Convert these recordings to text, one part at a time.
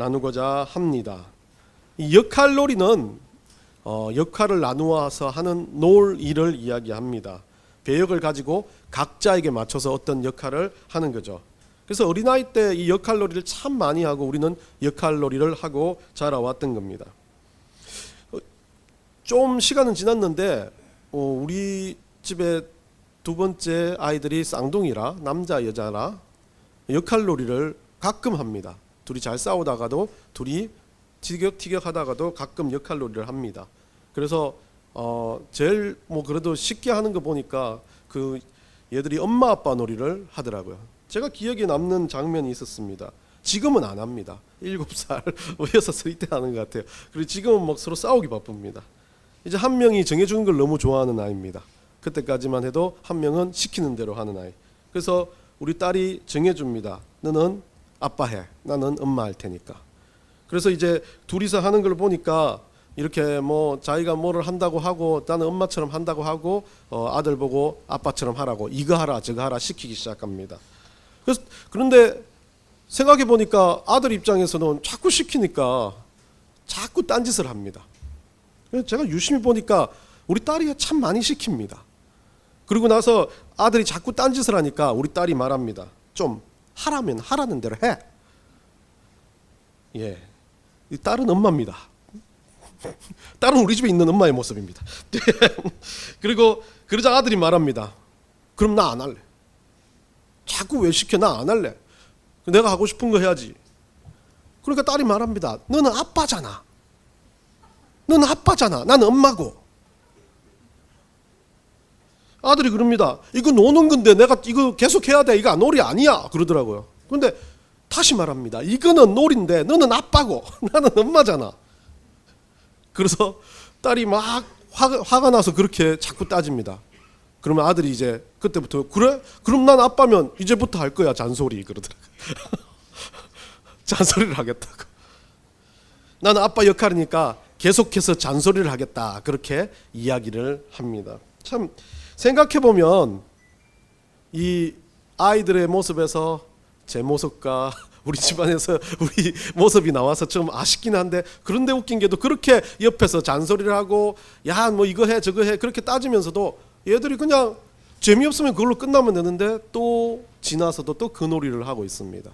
나누고자 합니다. 이 역할놀이는 역할을 나누어서 하는 놀이를 이야기합니다. 배역을 가지고 각자에게 맞춰서 어떤 역할을 하는 거죠. 그래서 어린아이 때 이 역할놀이를 참 많이 하고 우리는 역할놀이를 하고 자라왔던 겁니다. 좀 시간은 지났는데 우리 집에 두 번째 아이들이 쌍둥이라 남자 여자라 역할놀이를 가끔 합니다. 둘이 잘 싸우다가도 둘이 티격태격 하다가도 가끔 역할놀이를 합니다. 그래서 제일 그래도 쉽게 하는 거 보니까 그 얘들이 엄마 아빠 놀이를 하더라고요. 제가 기억에 남는 장면이 있었습니다. 지금은 안 합니다. 7살, 6살 이때 하는 것 같아요. 그리고 지금은 서로 싸우기 바쁩니다. 이제 한 명이 정해주는 걸 너무 좋아하는 아이입니다. 그때까지만 해도 한 명은 시키는 대로 하는 아이. 그래서 우리 딸이 정해줍니다. 너는 아빠 해, 나는 엄마 할 테니까. 그래서 이제 둘이서 하는 걸 보니까 이렇게 자기가 뭐를 한다고 하고 나는 엄마처럼 한다고 하고 아들 보고 아빠처럼 하라고 이거 하라 저거 하라 시키기 시작합니다. 그런데 생각해 보니까 아들 입장에서는 자꾸 시키니까 자꾸 딴짓을 합니다. 그래서 제가 유심히 보니까 우리 딸이 참 많이 시킵니다. 그리고 나서 아들이 자꾸 딴짓을 하니까 우리 딸이 말합니다. 좀 하라면 하라는 대로 해. 예, 이 딸은 엄마입니다. 딸은 우리 집에 있는 엄마의 모습입니다. 그리고 그러자 아들이 말합니다. 그럼 나 안 할래. 자꾸 왜 시켜? 나 안 할래. 내가 하고 싶은 거 해야지. 그러니까 딸이 말합니다. 너는 아빠잖아. 너는 아빠잖아. 나는 엄마고. 아들이 그럽니다. 이거 노는 건데 내가 이거 계속 해야 돼. 이거 놀이 아니야. 그러더라고요. 그런데 다시 말합니다. 이거는 놀인데 너는 아빠고 나는 엄마잖아. 그래서 딸이 막 화가 나서 그렇게 자꾸 따집니다. 그러면 아들이 이제 그때부터 그래? 그럼 난 아빠면 이제부터 할 거야 잔소리 그러더라고요. 잔소리를 하겠다고. 나는 아빠 역할이니까 계속해서 잔소리를 하겠다 그렇게 이야기를 합니다. 참 생각해보면 이 아이들의 모습에서 제 모습과 우리 집안에서 우리 모습이 나와서 좀 아쉽긴 한데 그런데 웃긴 게도 그렇게 옆에서 잔소리를 하고 야 이거 해 저거 해 그렇게 따지면서도 얘들이 그냥 재미없으면 그걸로 끝나면 되는데 또 지나서도 또 그 놀이를 하고 있습니다.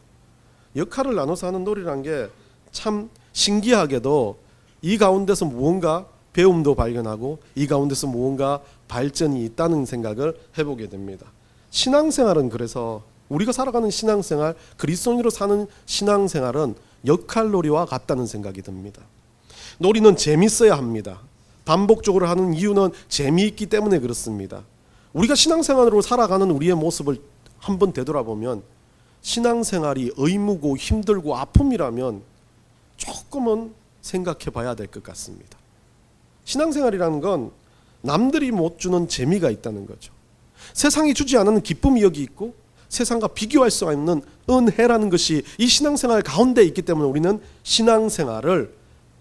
역할을 나눠서 하는 놀이란 게 참 신기하게도 이 가운데서 무언가 배움도 발견하고 이 가운데서 무언가 발전이 있다는 생각을 해보게 됩니다. 신앙생활은 그래서 우리가 살아가는 신앙생활, 그리스도인으로 사는 신앙생활은 역할놀이와 같다는 생각이 듭니다. 놀이는 재밌어야 합니다. 반복적으로 하는 이유는 재미있기 때문에 그렇습니다. 우리가 신앙생활으로 살아가는 우리의 모습을 한번 되돌아보면 신앙생활이 의무고 힘들고 아픔이라면 조금은 생각해 봐야 될 것 같습니다. 신앙생활이라는 건 남들이 못 주는 재미가 있다는 거죠. 세상이 주지 않는 기쁨이 여기 있고 세상과 비교할 수 없는 은혜라는 것이 이 신앙생활 가운데 있기 때문에 우리는 신앙생활을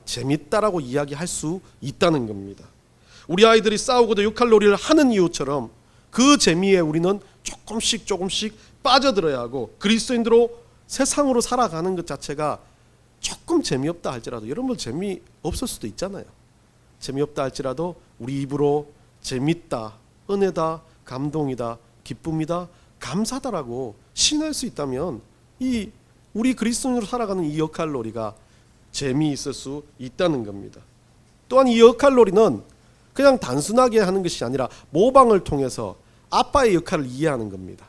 재밌다라고 이야기할 수 있다는 겁니다. 우리 아이들이 싸우고도 역할놀이를 하는 이유처럼 그 재미에 우리는 조금씩 빠져들어야 하고 그리스도인으로 세상으로 살아가는 것 자체가 조금 재미없다 할지라도 여러분 재미없을 수도 있잖아요. 재미없다 할지라도 우리 입으로 재밌다, 은혜다, 감동이다, 기쁨이다, 감사다라고 시인할 수 있다면 이 우리 그리스도인으로 살아가는 이 역할놀이가 재미있을 수 있다는 겁니다. 또한 이 역할놀이는 그냥 단순하게 하는 것이 아니라 모방을 통해서 아빠의 역할을 이해하는 겁니다.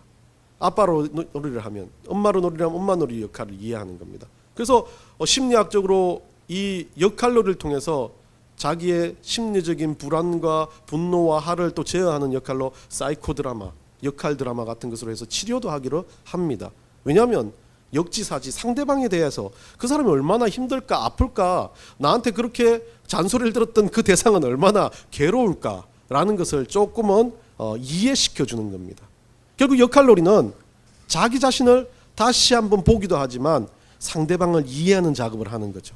아빠로 놀이를 하면 엄마로 놀이를 하면 엄마 놀이 역할을 이해하는 겁니다. 그래서 심리학적으로 이 역할놀이를 통해서 자기의 심리적인 불안과 분노와 화를 또 제어하는 역할로 사이코드라마, 역할 드라마 같은 것으로 해서 치료도 하기로 합니다. 왜냐하면 역지사지 상대방에 대해서 그 사람이 얼마나 힘들까 아플까 나한테 그렇게 잔소리를 들었던 그 대상은 얼마나 괴로울까라는 것을 조금은 이해시켜주는 겁니다. 결국 역할놀이는 자기 자신을 다시 한번 보기도 하지만 상대방을 이해하는 작업을 하는 거죠.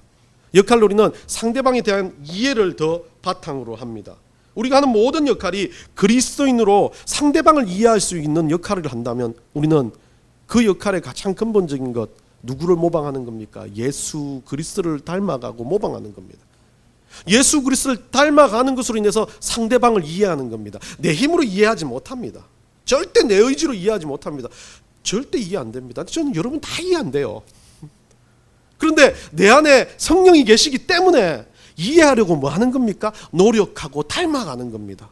역할놀이는 상대방에 대한 이해를 더 바탕으로 합니다. 우리가 하는 모든 역할이 그리스도인으로 상대방을 이해할 수 있는 역할을 한다면 우리는 그 역할의 가장 근본적인 것 누구를 모방하는 겁니까? 예수 그리스도를 닮아가고 모방하는 겁니다. 예수 그리스도를 닮아가는 것으로 인해서 상대방을 이해하는 겁니다. 내 힘으로 이해하지 못합니다. 절대 내 의지로 이해하지 못합니다. 절대 이해 안 됩니다. 저는 여러분 다 이해 안 돼요. 그런데 내 안에 성령이 계시기 때문에 이해하려고 뭐 하는 겁니까? 노력하고 닮아가는 겁니다.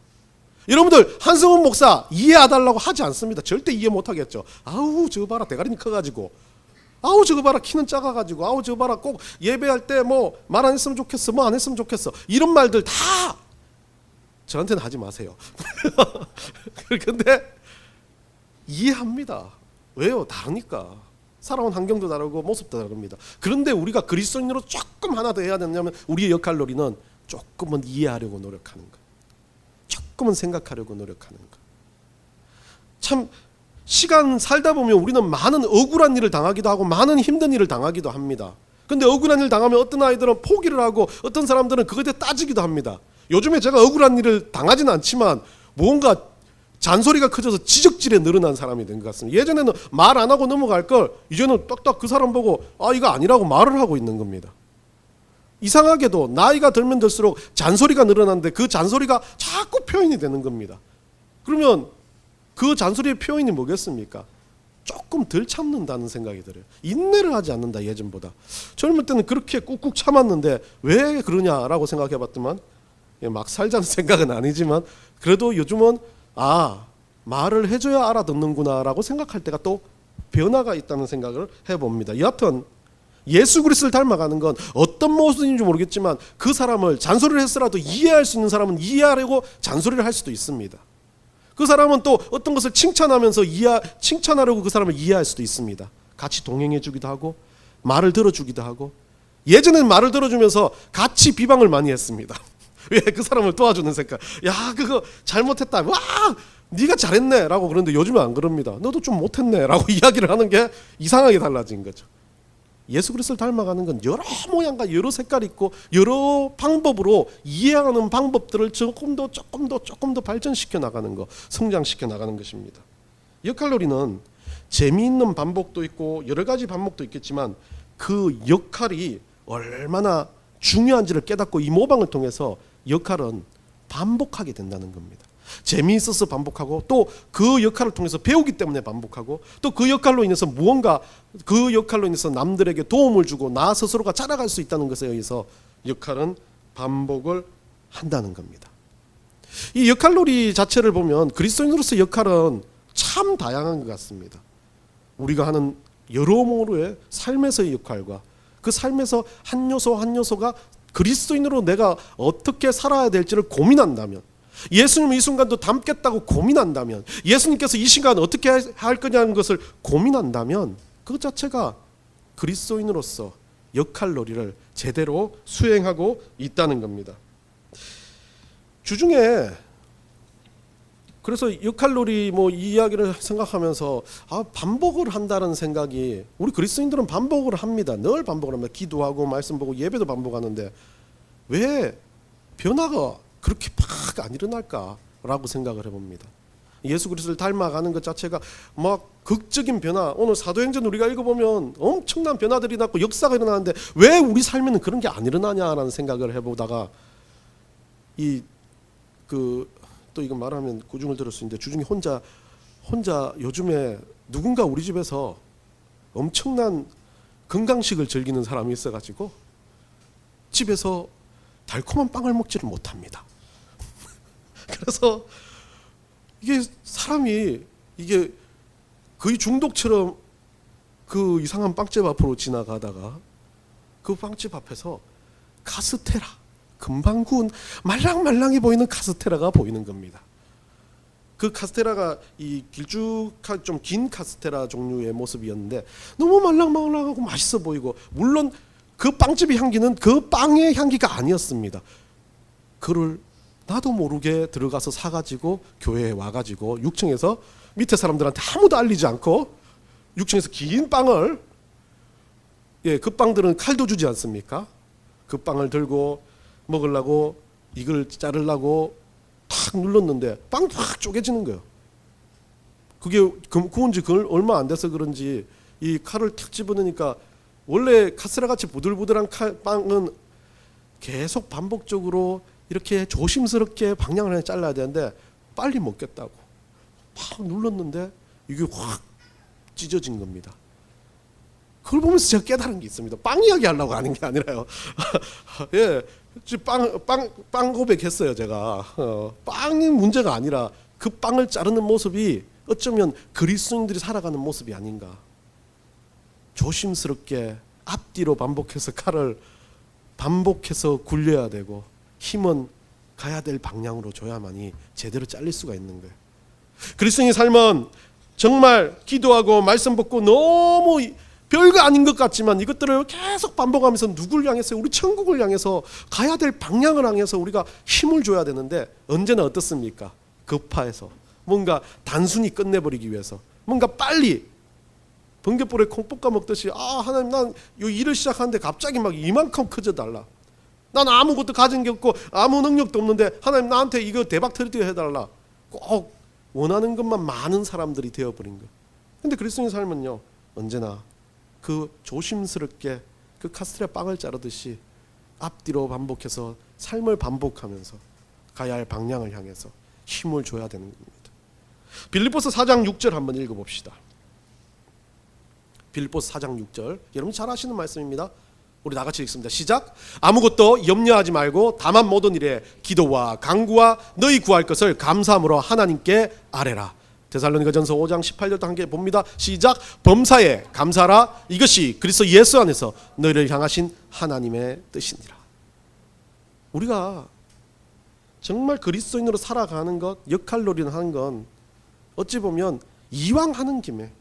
여러분들 한성훈 목사 이해해달라고 하지 않습니다. 절대 이해 못하겠죠. 아우 저거 봐라 대가리 커가지고, 아우 저거 봐라 키는 작아가지고, 아우 저거 봐라 꼭 예배할 때 뭐 말 안 했으면 좋겠어, 뭐 안 했으면 좋겠어, 이런 말들 다 저한테는 하지 마세요. 그런데 이해합니다. 왜요? 다르니까. 살아온 환경도 다르고 모습도 다릅니다. 그런데 우리가 그리스도인으로 조금 하나 더 해야 되냐면 우리의 역할놀이는 조금은 이해하려고 노력하는 것, 조금은 생각하려고 노력하는 것. 참 시간 살다 보면 우리는 많은 억울한 일을 당하기도 하고 많은 힘든 일을 당하기도 합니다. 근데 억울한 일 당하면 어떤 아이들은 포기를 하고 어떤 사람들은 그것에 대해 따지기도 합니다. 요즘에 제가 억울한 일을 당하지는 않지만 뭔가 잔소리가 커져서 지적질에 늘어난 사람이 된 것 같습니다. 예전에는 말 안 하고 넘어갈 걸 이제는 딱딱 그 사람 보고 아 이거 아니라고 말을 하고 있는 겁니다. 이상하게도 나이가 들면 들수록 잔소리가 늘어나는데 그 잔소리가 자꾸 표현이 되는 겁니다. 그러면 그 잔소리의 표현이 뭐겠습니까? 조금 덜 참는다는 생각이 들어요. 인내를 하지 않는다, 예전보다. 젊을 때는 그렇게 꾹꾹 참았는데 왜 그러냐라고 생각해 봤더만 막 살자는 생각은 아니지만 그래도 요즘은 아 말을 해줘야 알아듣는구나 라고 생각할 때가 또 변화가 있다는 생각을 해봅니다. 여하튼 예수 그리스도를 닮아가는 건 어떤 모습인지 모르겠지만 그 사람을 잔소리를 했으라도 이해할 수 있는 사람은 이해하려고 잔소리를 할 수도 있습니다. 그 사람은 또 어떤 것을 칭찬하면서 칭찬하려고 그 사람을 이해할 수도 있습니다. 같이 동행해 주기도 하고 말을 들어주기도 하고. 예전에는 말을 들어주면서 같이 비방을 많이 했습니다. 왜? 그 사람을 도와주는 생각. 야 그거 잘못했다, 와 네가 잘했네 라고. 그런데 요즘은 안 그럽니다. 너도 좀 못했네 라고 이야기를 하는 게 이상하게 달라진 거죠. 예수 그리스도를 닮아가는 건 여러 모양과 여러 색깔이 있고 여러 방법으로 이해하는 방법들을 조금 더 발전시켜 나가는 거, 성장시켜 나가는 것입니다. 역할놀이는 재미있는 반복도 있고 여러 가지 반복도 있겠지만 그 역할이 얼마나 중요한지를 깨닫고 이 모방을 통해서 역할은 반복하게 된다는 겁니다. 재미있어서 반복하고 또 그 역할을 통해서 배우기 때문에 반복하고 또 그 역할로 인해서 무언가 그 역할로 인해서 남들에게 도움을 주고 나 스스로가 자라갈 수 있다는 것에 의해서 역할은 반복을 한다는 겁니다. 이 역할놀이 자체를 보면 그리스도인으로서의 역할은 참 다양한 것 같습니다. 우리가 하는 여러모로의 삶에서의 역할과 그 삶에서 한 요소 한 요소가 그리스도인으로 내가 어떻게 살아야 될지를 고민한다면, 예수님 이 순간도 닮겠다고 고민한다면, 예수님께서 이 시간 어떻게 할 거냐는 것을 고민한다면 그 자체가 그리스도인으로서 역할놀이를 제대로 수행하고 있다는 겁니다. 주중에 그래서 역할놀이 뭐 이 이야기를 생각하면서 반복을 한다는 생각이, 우리 그리스도인들은 반복을 합니다. 늘 반복을 합니다. 기도하고 말씀 보고 예배도 반복하는데 왜 변화가 그렇게 막 안 일어날까라고 생각을 해봅니다. 예수 그리스도를 닮아가는 것 자체가 막 극적인 변화, 오늘 사도행전 우리가 읽어보면 엄청난 변화들이 났고 역사가 일어나는데 왜 우리 삶에는 그런 게 안 일어나냐라는 생각을 해보다가 또 이거 말하면 구중을 들을 수 있는데, 주중에 혼자 요즘에 누군가 우리 집에서 엄청난 건강식을 즐기는 사람이 있어가지고 집에서 달콤한 빵을 먹지를 못합니다. 그래서 이게 사람이 이게 거의 중독처럼 그 이상한 빵집 앞으로 지나가다가 그 빵집 앞에서 카스테라, 금방 구운 말랑말랑해 보이는 카스테라가 보이는 겁니다. 그 카스테라가 이 길쭉한 좀 긴 카스테라 종류의 모습이었는데 너무 말랑말랑하고 맛있어 보이고, 물론 그 빵집의 향기는 그 빵의 향기가 아니었습니다. 그를 나도 모르게 들어가서 사가지고 교회에 와가지고 6층에서 밑에 사람들한테 아무도 알리지 않고 6층에서 긴 빵을, 그 빵들은 칼도 주지 않습니까? 그 빵을 들고 먹으려고 이걸 자르려고 탁 눌렀는데 빵이 확 쪼개지는 거예요. 그게 구운 지 얼마 안 돼서 그런지 이 칼을 탁 집어넣으니까 원래 카스테라같이 부들부들한 빵은 계속 반복적으로 이렇게 조심스럽게 방향을 해 잘라야 되는데 빨리 먹겠다고 막 눌렀는데 이게 확 찢어진 겁니다. 그걸 보면서 제가 깨달은 게 있습니다. 빵 이야기 하려고 하는 게 아니라요. 예, 빵 고백했어요 제가. 빵이 문제가 아니라 그 빵을 자르는 모습이 어쩌면 그리스도인들이 살아가는 모습이 아닌가. 조심스럽게 앞뒤로 반복해서 칼을 반복해서 굴려야 되고 힘은 가야 될 방향으로 줘야만이 제대로 잘릴 수가 있는 거예요. 그리스도인의 삶은 정말 기도하고 말씀 듣고 너무 별거 아닌 것 같지만 이것들을 계속 반복하면서 누굴 향해서 우리 천국을 향해서 가야 될 방향을 향해서 우리가 힘을 줘야 되는데 언제나 어떻습니까? 급파해서 뭔가 단순히 끝내버리기 위해서 뭔가 빨리 번갯불에 콩 볶아 먹듯이 하나님 난 이 일을 시작하는데 갑자기 막 이만큼 커져달라. 난 아무것도 가진 게 없고 아무 능력도 없는데 하나님 나한테 이거 대박 터뜨려 해달라. 꼭 원하는 것만 많은 사람들이 되어버린 거예요. 근데 그리스도인의 삶은요 언제나 그 조심스럽게 그 카스테라 빵을 자르듯이 앞뒤로 반복해서 삶을 반복하면서 가야 할 방향을 향해서 힘을 줘야 되는 겁니다. 빌립보서 4장 6절 한번 읽어봅시다. 빌립보서 4장 6절 여러분 잘 아시는 말씀입니다. 우리 다 같이 읽습니다. 시작. 아무것도 염려하지 말고 다만 모든 일에 기도와 간구와 너희 구할 것을 감사함으로 하나님께 아뢰라. 데살로니가전서 5장 18절도 함께 봅니다. 시작. 범사에 감사하라. 이것이 그리스도 예수 안에서 너희를 향하신 하나님의 뜻이니라. 우리가 정말 그리스도인으로 살아가는 것, 역할놀이를 하는 건 어찌 보면 이왕 하는 김에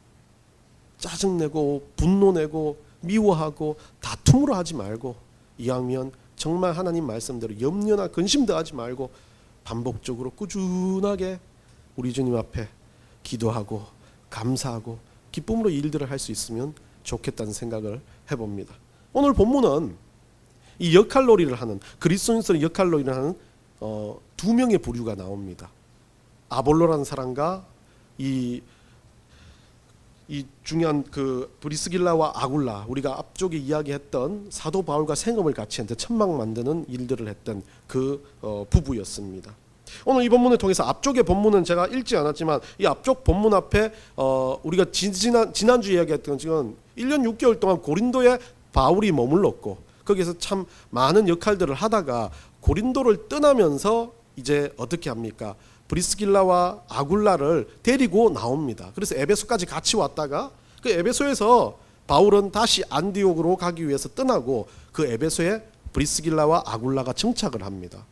짜증내고 분노내고 미워하고 다툼으로 하지 말고 이왕이면 정말 하나님 말씀대로 염려나 근심도 하지 말고 반복적으로 꾸준하게 우리 주님 앞에 기도하고 감사하고 기쁨으로 일들을 할 수 있으면 좋겠다는 생각을 해봅니다. 오늘 본문은 이 역할놀이를 하는 그리스도인으로서 역할놀이를 하는 두 명의 부류가 나옵니다. 아볼로라는 사람과 이 중요한 그 브리스길라와 아굴라, 우리가 앞쪽에 이야기했던 사도 바울과 생업을 같이 했는데 천막 만드는 일들을 했던 그 부부였습니다. 오늘 이 본문을 통해서 앞쪽의 본문은 제가 읽지 않았지만 이 앞쪽 본문 앞에 우리가 지난주 이야기했던 지금 1년 6개월 동안 고린도에 바울이 머물렀고 거기에서 참 많은 역할들을 하다가 고린도를 떠나면서 이제 어떻게 합니까? 브리스길라와 아굴라를 데리고 나옵니다. 그래서 에베소까지 같이 왔다가 그 에베소에서 바울은 다시 안디옥으로 가기 위해서 떠나고 그 에베소에 브리스길라와 아굴라가 정착을 합니다.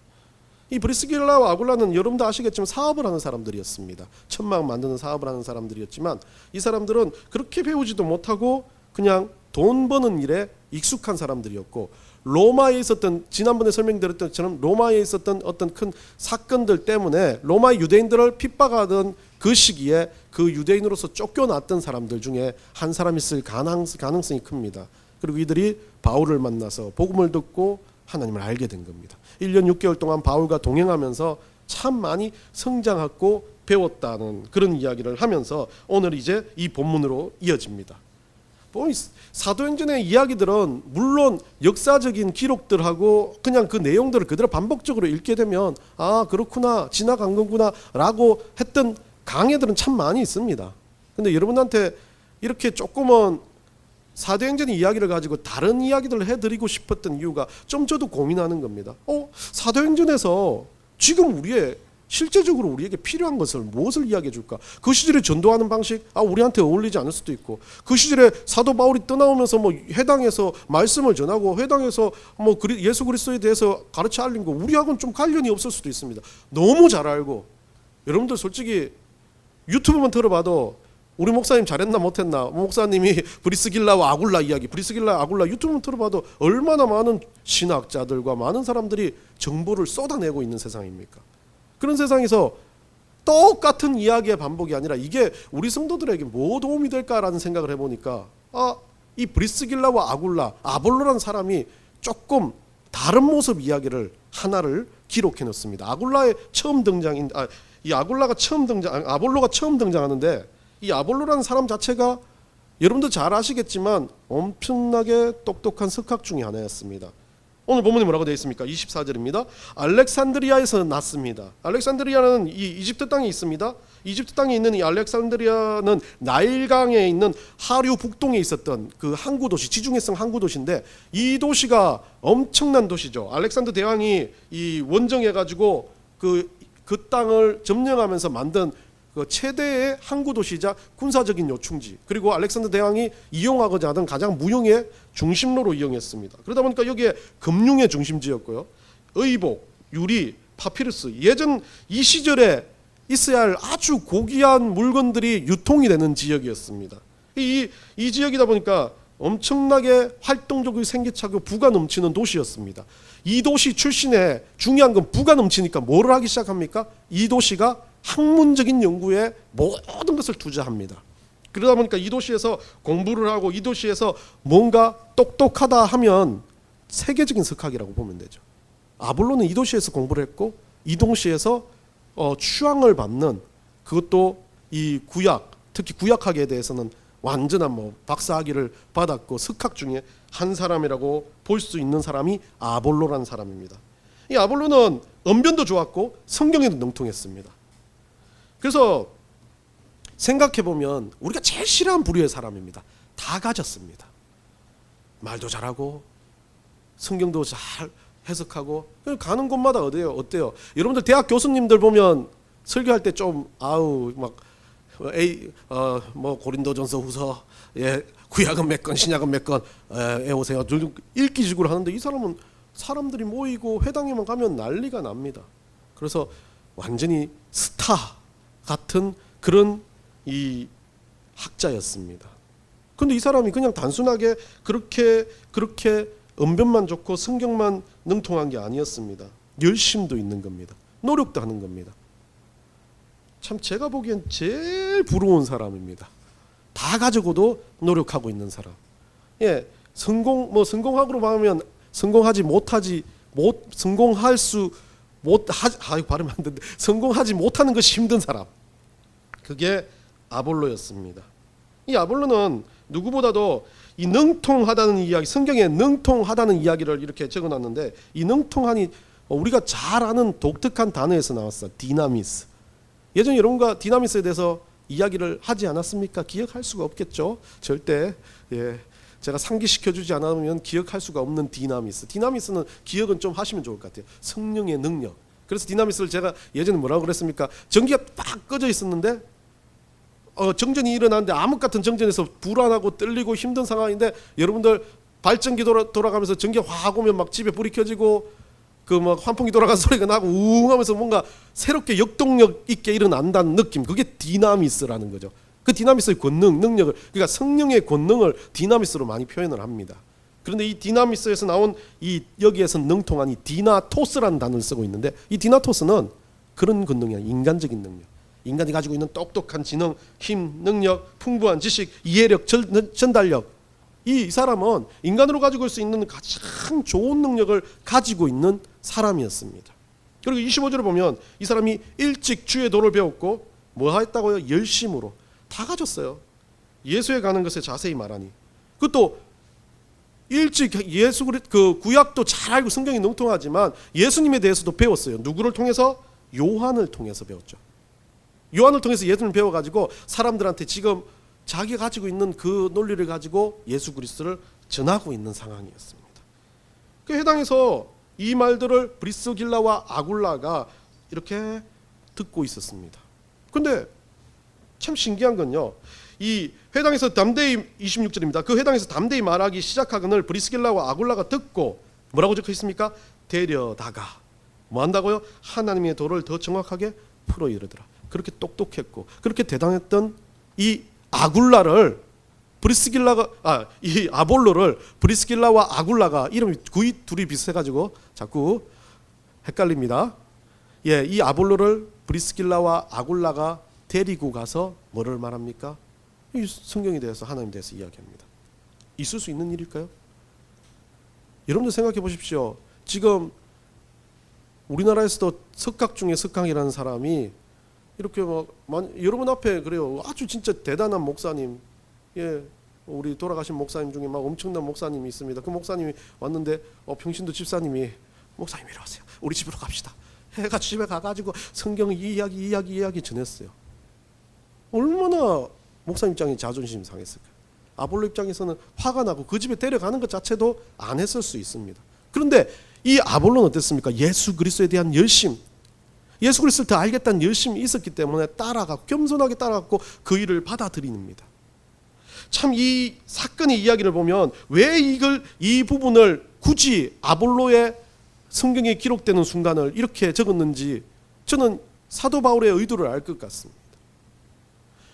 이 브리스길라와 아굴라는 여러분도 아시겠지만 사업을 하는 사람들이었습니다. 천막 만드는 사업을 하는 사람들이었지만 이 사람들은 그렇게 배우지도 못하고 그냥 돈 버는 일에 익숙한 사람들이었고 로마에 있었던 지난번에 설명드렸던 것처럼 로마에 있었던 어떤 큰 사건들 때문에 로마 유대인들을 핍박하던 그 시기에 그 유대인으로서 쫓겨났던 사람들 중에 한 사람이 있을 가능성이 큽니다. 그리고 이들이 바울을 만나서 복음을 듣고 하나님을 알게 된 겁니다. 1년 6개월 동안 바울과 동행하면서 참 많이 성장하고 배웠다는 그런 이야기를 하면서 오늘 이제 이 본문으로 이어집니다. 사도행전의 이야기들은 물론 역사적인 기록들하고 그냥 그 내용들을 그대로 반복적으로 읽게 되면 아 그렇구나 지나간 거구나 라고 했던 강해들은 참 많이 있습니다. 근데 여러분한테 이렇게 조금은 사도행전의 이야기를 가지고 다른 이야기들을 해드리고 싶었던 이유가 좀 저도 고민하는 겁니다. 사도행전에서 지금 우리의 실제적으로 우리에게 필요한 것을 무엇을 이야기해 줄까? 그 시절에 전도하는 방식 우리한테 어울리지 않을 수도 있고 그 시절에 사도 바울이 떠나오면서 회당에서 말씀을 전하고 회당에서 예수 그리스도에 대해서 가르쳐 알린 거 우리하고는 좀 관련이 없을 수도 있습니다. 너무 잘 알고 여러분들 솔직히 유튜브만 들어봐도 우리 목사님 잘했나 못했나 목사님이 브리스길라와 아굴라 이야기 브리스길라 아굴라 유튜브만 들어봐도 얼마나 많은 신학자들과 많은 사람들이 정보를 쏟아내고 있는 세상입니까? 그런 세상에서 똑같은 이야기의 반복이 아니라 이게 우리 성도들에게 뭐 도움이 될까라는 생각을 해보니까 이 브리스길라와 아굴라 아볼로라는 사람이 조금 다른 모습 이야기를 하나를 기록해 놓습니다. 아굴라의 처음 등장인 이 아굴라가 처음 등장 아볼로가 처음 등장하는데 이 아볼로라는 사람 자체가 여러분도 잘 아시겠지만 엄청나게 똑똑한 석학 중에 하나였습니다. 오늘 본문에 뭐라고 되어 있습니까? 24절입니다. 알렉산드리아에서 났습니다. 알렉산드리아는 이 이집트 땅에 있습니다. 이집트 땅에 있는 이 알렉산드리아는 나일강에 있는 하류 북동에 있었던 그 항구 도시, 지중해성 항구 도시인데, 이 도시가 엄청난 도시죠. 알렉산더 대왕이 이 원정해 가지고 그 땅을 점령하면서 만든 그 최대의 항구 도시이자 군사적인 요충지, 그리고 알렉산더 대왕이 이용하고자 하던 가장 무용의 중심로로 이용했습니다. 그러다 보니까 여기에 금융의 중심지였고요, 의복, 유리, 파피루스, 예전 이 시절에 있어야 할 아주 고귀한 물건들이 유통이 되는 지역이었습니다. 이 지역이다 보니까 엄청나게 활동적이고 생기차고 부가 넘치는 도시였습니다. 이 도시 출신의 중요한 건 부가 넘치니까 뭐를 하기 시작합니까? 이 도시가 학문적인 연구에 모든 것을 투자합니다. 그러다 보니까 이 도시에서 공부를 하고 이 도시에서 뭔가 똑똑하다 하면 세계적인 석학이라고 보면 되죠. 아볼로는 이 도시에서 공부를 했고 이 도시에서 추앙을 받는, 그것도 이 구약, 특히 구약학에 대해서는 완전한 박사학위를 받았고 석학 중에 한 사람이라고 볼 수 있는 사람이 아볼로라는 사람입니다. 이 아볼로는 언변도 좋았고 성경에도 능통했습니다. 그래서 생각해보면 우리가 제일 싫어하는 부류의 사람입니다. 다 가졌습니다. 말도 잘하고 성경도 잘 해석하고, 가는 곳마다 어때요? 여러분들 대학 교수님들 보면 설교할 때 좀 고린도전서 후서, 구약은 몇 건, 신약은 몇 건, 오세요. 읽기식으로 하는데 이 사람은 사람들이 모이고 회당에만 가면 난리가 납니다. 그래서 완전히 스타 같은 그런 이 학자였습니다. 근데 이 사람이 그냥 단순하게 그렇게 언변만 좋고 성경만 능통한 게 아니었습니다. 열심도 있는 겁니다. 노력도 하는 겁니다. 참 제가 보기엔 제일 부러운 사람입니다. 다 가지고도 노력하고 있는 사람. 성공학으로 보면 성공하지 못하는 것이 힘든 사람. 그게 아볼로였습니다. 이 아볼로는 누구보다도 이 능통하다는 이야기, 성경에 능통하다는 이야기를 이렇게 적어놨는데, 이 능통하니 우리가 잘 아는 독특한 단어에서 나왔어. 디나미스. 예전에 여러분과 디나미스에 대해서 이야기를 하지 않았습니까? 기억할 수가 없겠죠. 절대. 제가 상기시켜주지 않으면 기억할 수가 없는 디나미스. 디나미스는 기억은 좀 하시면 좋을 것 같아요. 성령의 능력. 그래서 디나미스를 제가 예전에 뭐라고 그랬습니까? 전기가 딱 꺼져 있었는데 정전이 일어났는데 암흑 같은 정전에서 불안하고 떨리고 힘든 상황인데, 여러분들 발전기 돌아가면서 전기가 확 오면 막 집에 불이 켜지고 환풍기 돌아가는 소리가 나고 우웅 하면서 뭔가 새롭게 역동력 있게 일어난다는 느낌, 그게 디나미스라는 거죠. 그 디나미스의 권능, 능력을, 그러니까 성령의 권능을 디나미스로 많이 표현을 합니다. 그런데 이 디나미스에서 나온 여기에서 능통한 이 디나토스라는 단어를 쓰고 있는데, 이 디나토스는 그런 권능이 아니라 인간적인 능력, 인간이 가지고 있는 똑똑한 지능, 힘, 능력, 풍부한 지식, 이해력, 전달력, 이 사람은 인간으로 가지고 있을 수 있는 가장 좋은 능력을 가지고 있는 사람이었습니다. 그리고 25절을 보면 이 사람이 일찍 주의 도를 배웠고 뭐 했다고요? 열심으로 다 가졌어요. 예수에 가는 것에 자세히 말하니, 그것도 일찍 그 구약도 잘 알고 성경이 능통하지만 예수님에 대해서도 배웠어요. 누구를 통해서? 요한을 통해서 배웠죠. 요한을 통해서 예수님을 배워가지고 사람들한테 지금 자기가 가지고 있는 그 논리를 가지고 예수 그리스도를 전하고 있는 상황이었습니다. 그 해당해서 이 말들을 브리스길라와 아굴라가 이렇게 듣고 있었습니다. 근데 참 신기한 건요, 이 회당에서 담대히 26절입니다. 그 회당에서 담대히 말하기 시작하거늘 브리스길라와 아굴라가 듣고 뭐라고 적혀 있습니까? 데려다가 뭐 한다고요? 하나님의 도를 더 정확하게 풀어 이르더라. 그렇게 똑똑했고 그렇게 대단했던 이 아굴라를 이 아볼로를 브리스길라와 아굴라가 이름이 거의 둘이 비슷해가지고 자꾸 헷갈립니다. 이 아볼로를 브리스길라와 아굴라가 데리고 가서 뭐를 말합니까? 이 성경에 대해서, 하나님에 대해서 이야기합니다. 있을 수 있는 일일까요? 여러분들 생각해 보십시오. 지금 우리나라에서도 석학 중에 석학이라는 사람이 이렇게 여러분 앞에 그래요. 아주 진짜 대단한 목사님, 우리 돌아가신 목사님 중에 막 엄청난 목사님이 있습니다. 그 목사님이 왔는데 평신도 집사님이 목사님 이리 오세요. 우리 집으로 갑시다. 해가 집에 가가지고 성경 이야기 전했어요. 얼마나 목사님 입장에 자존심 상했을까요? 아볼로 입장에서는 화가 나고 그 집에 데려가는 것 자체도 안 했을 수 있습니다. 그런데 이 아볼로는 어땠습니까? 예수 그리스도에 대한 열심, 예수 그리스도를 더 알겠다는 열심이 있었기 때문에 따라가고 겸손하게 따라갔고 그 일을 받아들입니다. 참 이 사건의 이야기를 보면 왜 이 부분을 굳이 아볼로의 성경에 기록되는 순간을 이렇게 적었는지 저는 사도 바울의 의도를 알 것 같습니다.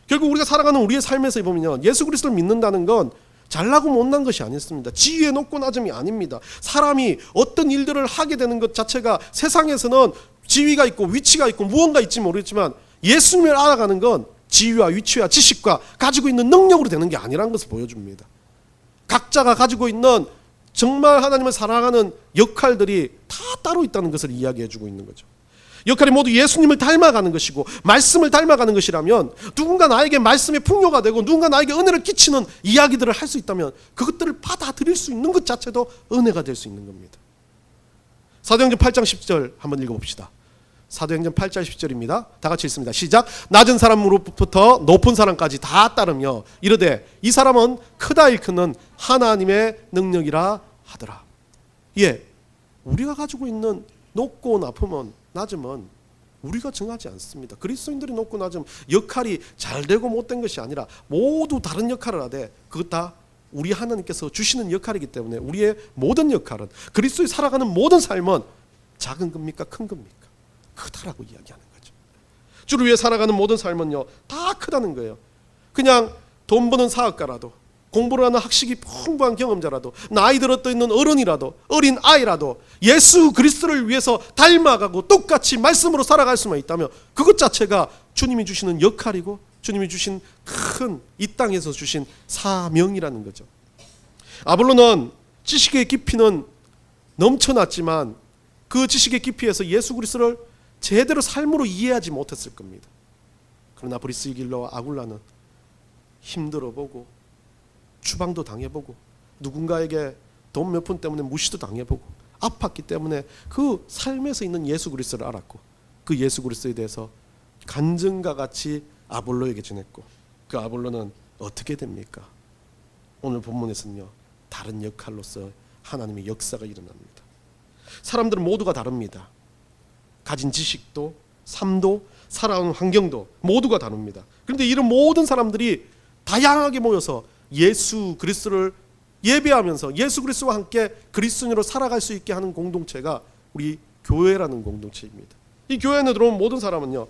결국 우리가 살아가는 우리의 삶에서 보면요, 예수 그리스도를 믿는다는 건 잘나고 못난 것이 아니었습니다. 지위의 높고 낮음이 아닙니다. 사람이 어떤 일들을 하게 되는 것 자체가 세상에서는 지위가 있고 위치가 있고 무언가 있지 모르겠지만 예수님을 알아가는 건 지위와 위치와 지식과 가지고 있는 능력으로 되는 게 아니라는 것을 보여줍니다. 각자가 가지고 있는 정말 하나님을 사랑하는 역할들이 다 따로 있다는 것을 이야기해주고 있는 거죠. 역할이 모두 예수님을 닮아가는 것이고 말씀을 닮아가는 것이라면 누군가 나에게 말씀의 풍요가 되고 누군가 나에게 은혜를 끼치는 이야기들을 할 수 있다면 그것들을 받아들일 수 있는 것 자체도 은혜가 될 수 있는 겁니다. 사도행전 8장 10절 한번 읽어봅시다. 사도행전 8장 10절입니다. 다 같이 읽습니다. 시작. 낮은 사람으로부터 높은 사람까지 다 따르며 이르되 이 사람은 크다 일컫는 하나님의 능력이라 하더라. 예, 우리가 가지고 있는 높고 낮음은 우리가 정하지 않습니다. 그리스도인들이 높고 낮음 역할이 잘 되고 못된 것이 아니라 모두 다른 역할을 하되 그것 다 우리 하나님께서 주시는 역할이기 때문에 우리의 모든 역할은 그리스도에 살아가는 모든 삶은 작은 겁니까 큰 겁니까? 크다라고 이야기하는 거죠. 주를 위해 살아가는 모든 삶은요 다 크다는 거예요. 그냥 돈 버는 사업가라도 공부를 하는 학식이 풍부한 경험자라도 나이 들었던 있는 어른이라도 어린 아이라도 예수 그리스도를 위해서 닮아가고 똑같이 말씀으로 살아갈 수만 있다면 그것 자체가 주님이 주시는 역할이고 주님이 주신 큰 이 땅에서 주신 사명이라는 거죠. 아볼로는 지식의 깊이는 넘쳐났지만 그 지식의 깊이에서 예수 그리스도를 제대로 삶으로 이해하지 못했을 겁니다. 그러나 브리스길라와 아굴라는 힘들어보고 추방도 당해보고 누군가에게 돈 몇 푼 때문에 무시도 당해보고 아팠기 때문에 그 삶에서 있는 예수 그리스도를 알았고 그 예수 그리스도에 대해서 간증과 같이 아볼로에게 전했고 그 아볼로는 어떻게 됩니까? 오늘 본문에서는요 다른 역할로서 하나님의 역사가 일어납니다. 사람들은 모두가 다릅니다. 가진 지식도 삶도 살아온 환경도 모두가 다릅니다. 그런데 이런 모든 사람들이 다양하게 모여서 예수 그리스도를 예배하면서 예수 그리스도와 함께 그리스도인으로 살아갈 수 있게 하는 공동체가 우리 교회라는 공동체입니다. 이 교회 안에 들어온 모든 사람은요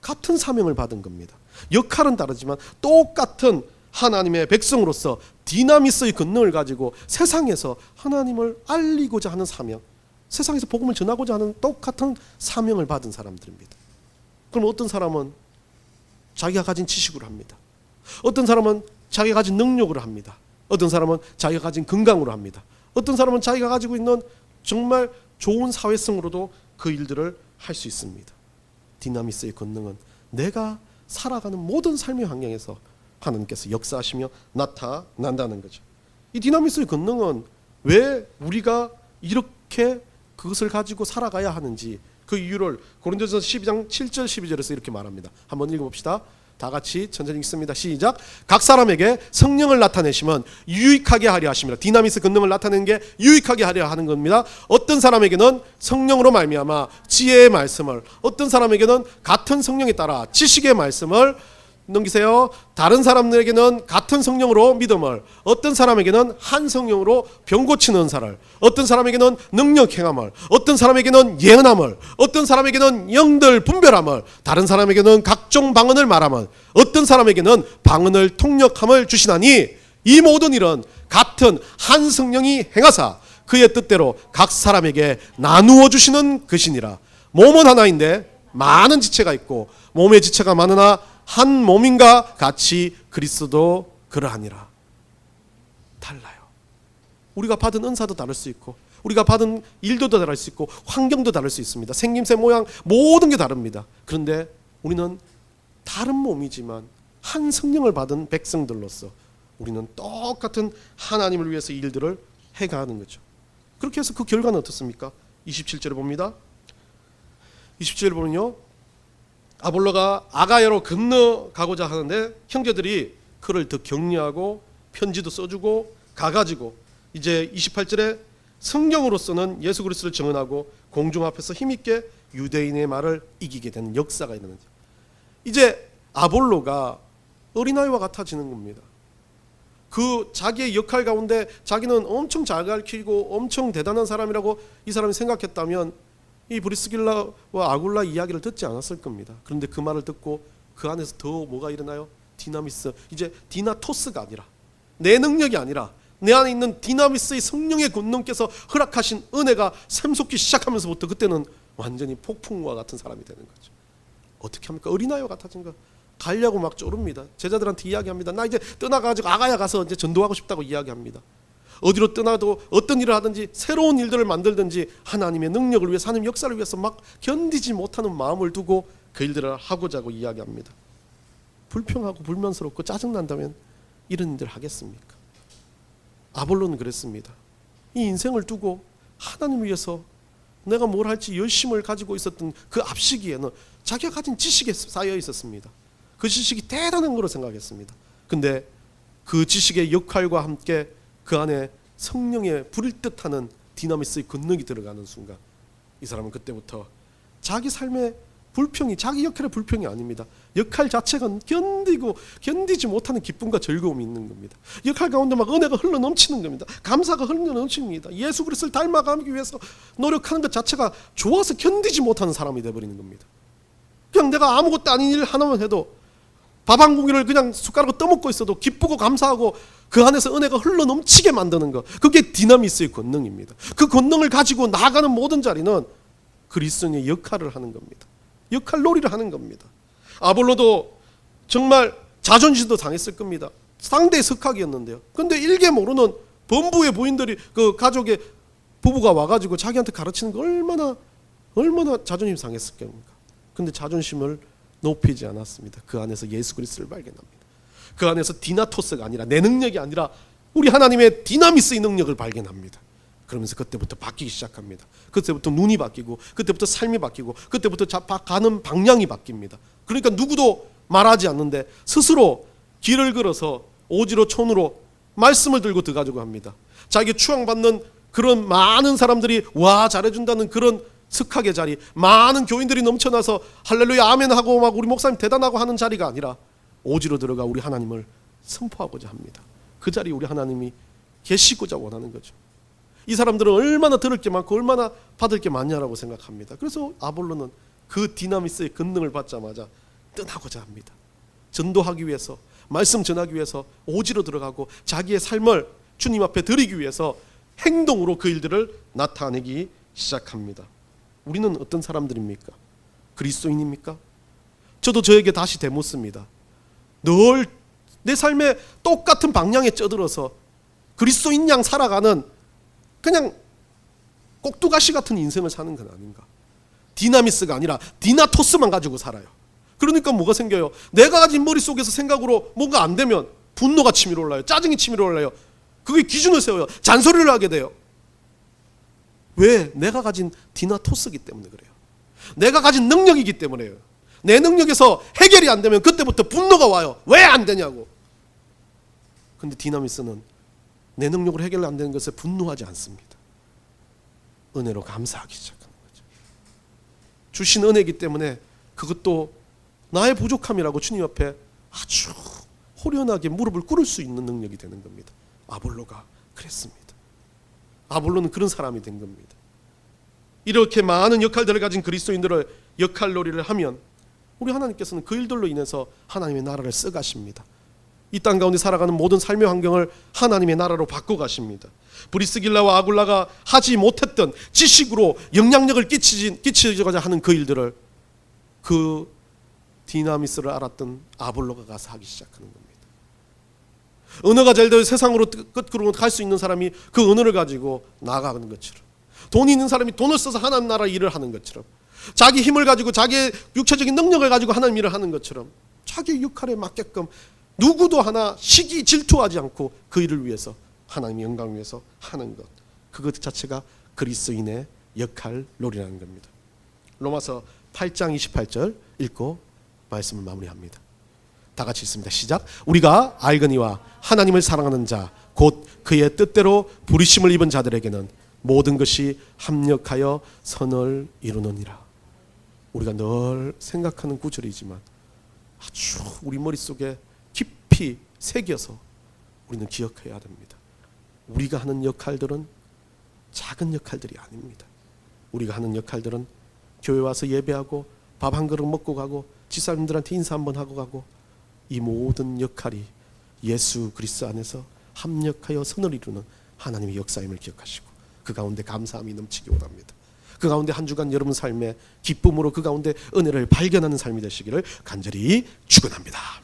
같은 사명을 받은 겁니다. 역할은 다르지만 똑같은 하나님의 백성으로서 디나미스의 권능을 가지고 세상에서 하나님을 알리고자 하는 사명, 세상에서 복음을 전하고자 하는 똑같은 사명을 받은 사람들입니다. 그럼 어떤 사람은 자기가 가진 지식으로 합니다. 어떤 사람은 자기가 가진 능력으로 합니다. 어떤 사람은 자기가 가진 건강으로 합니다. 어떤 사람은 자기가 가지고 있는 정말 좋은 사회성으로도 그 일들을 할 수 있습니다. 디나미스의 권능은 내가 살아가는 모든 삶의 환경에서 하나님께서 역사하시며 나타난다는 거죠. 이 디나미스의 권능은 왜 우리가 이렇게 그것을 가지고 살아가야 하는지 그 이유를 고린도전서 12장 7절 12절에서 이렇게 말합니다. 한번 읽어봅시다. 다 같이 천천히 읽습니다. 시작. 각 사람에게 성령을 나타내시면 유익하게 하려 하심이라. 디나미스 권능을 나타내는 게 유익하게 하려 하는 겁니다. 어떤 사람에게는 성령으로 말미암아 지혜의 말씀을, 어떤 사람에게는 같은 성령에 따라 지식의 말씀을, 넘기세요. 다른 사람들에게는 같은 성령으로 믿음을, 어떤 사람에게는 한 성령으로 병 고치는 은사를, 어떤 사람에게는 능력 행함을, 어떤 사람에게는 예언함을, 어떤 사람에게는 영들 분별함을, 다른 사람에게는 각종 방언을 말함을, 어떤 사람에게는 방언을 통역함을 주시나니 이 모든 일은 같은 한 성령이 행하사 그의 뜻대로 각 사람에게 나누어 주시는 것이니라. 몸은 하나인데 많은 지체가 있고 몸의 지체가 많으나 한 몸인가 같이 그리스도 그러하니라. 달라요. 우리가 받은 은사도 다를 수 있고 우리가 받은 일도 다를 수 있고 환경도 다를 수 있습니다. 생김새 모양 모든 게 다릅니다. 그런데 우리는 다른 몸이지만 한 성령을 받은 백성들로서 우리는 똑같은 하나님을 위해서 일들을 해가는 거죠. 그렇게 해서 그 결과는 어떻습니까? 27절에 봅니다. 27절에 보면요, 아볼로가 아가야로 건너가고자 하는데 형제들이 그를 더 격려하고 편지도 써주고 가가지고 이제 28절에 성경으로서는 예수 그리스도를 증언하고 공중 앞에서 힘있게 유대인의 말을 이기게 되는 역사가 있는 거죠. 이제 아볼로가 어린아이와 같아지는 겁니다. 그 자기의 역할 가운데 자기는 엄청 잘 가르치고 엄청 대단한 사람이라고 이 사람이 생각했다면 이 브리스길라와 아굴라 이야기를 듣지 않았을 겁니다. 그런데 그 말을 듣고 그 안에서 더 뭐가 일어나요? 디나미스, 이제 디나토스가 아니라 내 능력이 아니라 내 안에 있는 디나미스의 성령의 권능께서 허락하신 은혜가 샘솟기 시작하면서부터 그때는 완전히 폭풍과 같은 사람이 되는 거죠. 어떻게 합니까? 어린아이와 같아진 거. 가려고 막 쪼릅니다. 제자들한테 이야기합니다. 나 이제 떠나가지고 아가야 가서 이제 전도하고 싶다고 이야기합니다. 어디로 떠나도 어떤 일을 하든지 새로운 일들을 만들든지 하나님의 능력을 위해서, 하나님 역사를 위해서 막 견디지 못하는 마음을 두고 그 일들을 하고자고 이야기합니다. 불평하고 불만스럽고 짜증난다면 이런 일들 하겠습니까? 아볼로는 그랬습니다. 이 인생을 두고 하나님을 위해서 내가 뭘 할지 열심을 가지고 있었던 그 앞시기에는 자기가 가진 지식에 쌓여 있었습니다. 그 지식이 대단한 거로 생각했습니다. 근데 그 지식의 역할과 함께 그 안에 성령의 불일 듯하는 디나미스의 권능이 들어가는 순간 이 사람은 그때부터 자기 삶의 불평이 자기 역할의 불평이 아닙니다. 역할 자체가 견디지 못하는 기쁨과 즐거움이 있는 겁니다. 역할 가운데 막 은혜가 흘러 넘치는 겁니다. 감사가 흘러 넘칩니다. 예수 그리스도를 닮아가기 위해서 노력하는 것 자체가 좋아서 견디지 못하는 사람이 되어버리는 겁니다. 그냥 내가 아무것도 아닌 일 하나만 해도 밥 한 공기를 그냥 숟가락으로 떠먹고 있어도 기쁘고 감사하고 그 안에서 은혜가 흘러 넘치게 만드는 것, 그게 디나미스의 권능입니다. 그 권능을 가지고 나아가는 모든 자리는 그리스도인의 역할을 하는 겁니다. 역할 놀이를 하는 겁니다. 아볼로도 정말 자존심도 당했을 겁니다. 상대의 석학이었는데요. 근데 일개 모르는 범부의 부인들이 그 가족의 부부가 와가지고 자기한테 가르치는 거 얼마나 자존심 상했을 겁니까? 근데 자존심을 높이지 않았습니다. 그 안에서 예수 그리스도를 발견합니다. 그 안에서 디나토스가 아니라 내 능력이 아니라 우리 하나님의 디나미스의 능력을 발견합니다. 그러면서 그때부터 바뀌기 시작합니다. 그때부터 눈이 바뀌고 그때부터 삶이 바뀌고 그때부터 가는 방향이 바뀝니다. 그러니까 누구도 말하지 않는데 스스로 길을 걸어서 오지로 촌으로 말씀을 들고 들어가지고 합니다. 자기 추앙받는 그런 많은 사람들이 와 잘해준다는 그런 석학의 자리, 많은 교인들이 넘쳐나서 할렐루야 아멘 하고 막 우리 목사님 대단하고 하는 자리가 아니라 오지로 들어가 우리 하나님을 선포하고자 합니다. 그 자리에 우리 하나님이 계시고자 원하는 거죠. 이 사람들은 얼마나 들을 게 많고 얼마나 받을 게 많냐라고 생각합니다. 그래서 아볼로는 그 디나미스의 권능을 받자마자 떠나고자 합니다. 전도하기 위해서, 말씀 전하기 위해서 오지로 들어가고 자기의 삶을 주님 앞에 드리기 위해서 행동으로 그 일들을 나타내기 시작합니다. 우리는 어떤 사람들입니까? 그리스도인입니까? 저도 저에게 다시 되묻습니다. 늘 내 삶에 똑같은 방향에 쩌들어서 그리스도인 양 살아가는 그냥 꼭두가시 같은 인생을 사는 건 아닌가? 디나미스가 아니라 디나토스만 가지고 살아요. 그러니까 뭐가 생겨요? 내가 가진 머릿속에서 생각으로 뭔가 안 되면 분노가 치밀어 올라요. 짜증이 치밀어 올라요. 그게 기준을 세워요. 잔소리를 하게 돼요. 왜? 내가 가진 디나토스이기 때문에 그래요. 내가 가진 능력이기 때문에요. 내 능력에서 해결이 안 되면 그때부터 분노가 와요. 왜 안 되냐고. 근데 디나미스는 내 능력으로 해결 안 되는 것에 분노하지 않습니다. 은혜로 감사하기 시작하는 거죠. 주신 은혜이기 때문에 그것도 나의 부족함이라고 주님 앞에 아주 호련하게 무릎을 꿇을 수 있는 능력이 되는 겁니다. 아볼로가 그랬습니다. 아볼로는 그런 사람이 된 겁니다. 이렇게 많은 역할들을 가진 그리스도인들을 역할놀이를 하면 우리 하나님께서는 그 일들로 인해서 하나님의 나라를 써가십니다. 이 땅 가운데 살아가는 모든 삶의 환경을 하나님의 나라로 바꿔가십니다. 브리스길라와 아굴라가 하지 못했던 지식으로 영향력을 끼치고자 하는 그 일들을 그 디나미스를 알았던 아볼로가 가서 하기 시작하는 겁니다. 언어가 잘 되어 세상으로 끝으로 갈 수 있는 사람이 그 언어를 가지고 나아가는 것처럼, 돈이 있는 사람이 돈을 써서 하나님 나라 일을 하는 것처럼, 자기 힘을 가지고 자기의 육체적인 능력을 가지고 하나님 일을 하는 것처럼 자기의 역할에 맞게끔 누구도 하나 시기 질투하지 않고 그 일을 위해서 하나님의 영광을 위해서 하는 것, 그것 자체가 그리스도인의 역할놀이라는 겁니다. 로마서 8장 28절 읽고 말씀을 마무리합니다. 다 같이 읽습니다. 시작. 우리가 알거니와 하나님을 사랑하는 자 곧 그의 뜻대로 부르심을 입은 자들에게는 모든 것이 합력하여 선을 이루느니라. 우리가 늘 생각하는 구절이지만 아주 우리 머릿속에 깊이 새겨서 우리는 기억해야 됩니다. 우리가 하는 역할들은 작은 역할들이 아닙니다. 우리가 하는 역할들은 교회 와서 예배하고 밥 한 그릇 먹고 가고 집사님들한테 인사 한번 하고 가고, 이 모든 역할이 예수 그리스도 안에서 합력하여 선을 이루는 하나님의 역사임을 기억하시고 그 가운데 감사함이 넘치기 원합니다. 그 가운데 한 주간 여러분 삶의 기쁨으로 그 가운데 은혜를 발견하는 삶이 되시기를 간절히 축원합니다.